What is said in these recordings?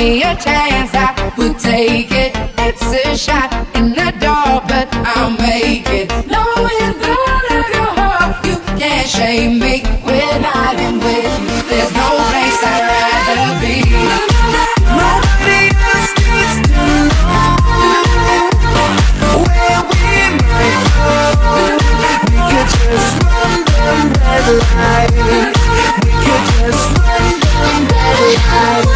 me a chance, I would take it. It's a shot in the door, but I'll make it. Knowing that of your heart, you can't shame me. When I'm with you, there's no place I'd rather be. Nobody else needs to know where we might go. We could just run them red lights. We could just run them red lights.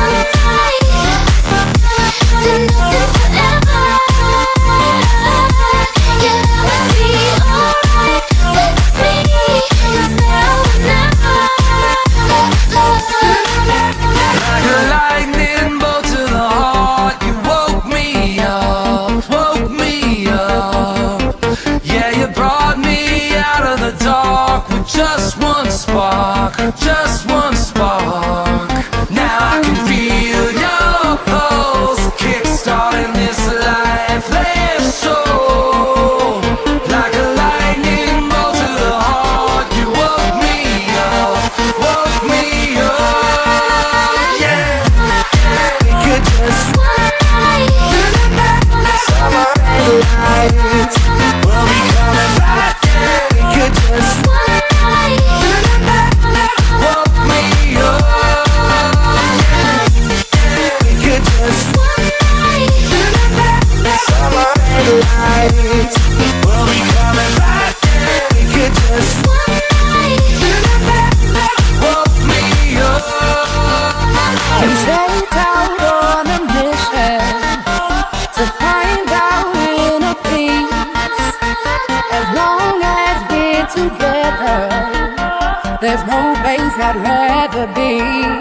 Just one spark, just one spark. Now I can feel your pulse, kickstarting this lifeless soul. Like a lightning bolt to the heart, you woke me up, yeah. We could just summer lights. We'll be coming back, yeah. We could just we'll be coming back, yeah. We could just woke me up. We set out on a mission to find our inner peace. As long as we're together, there's no place I'd rather be.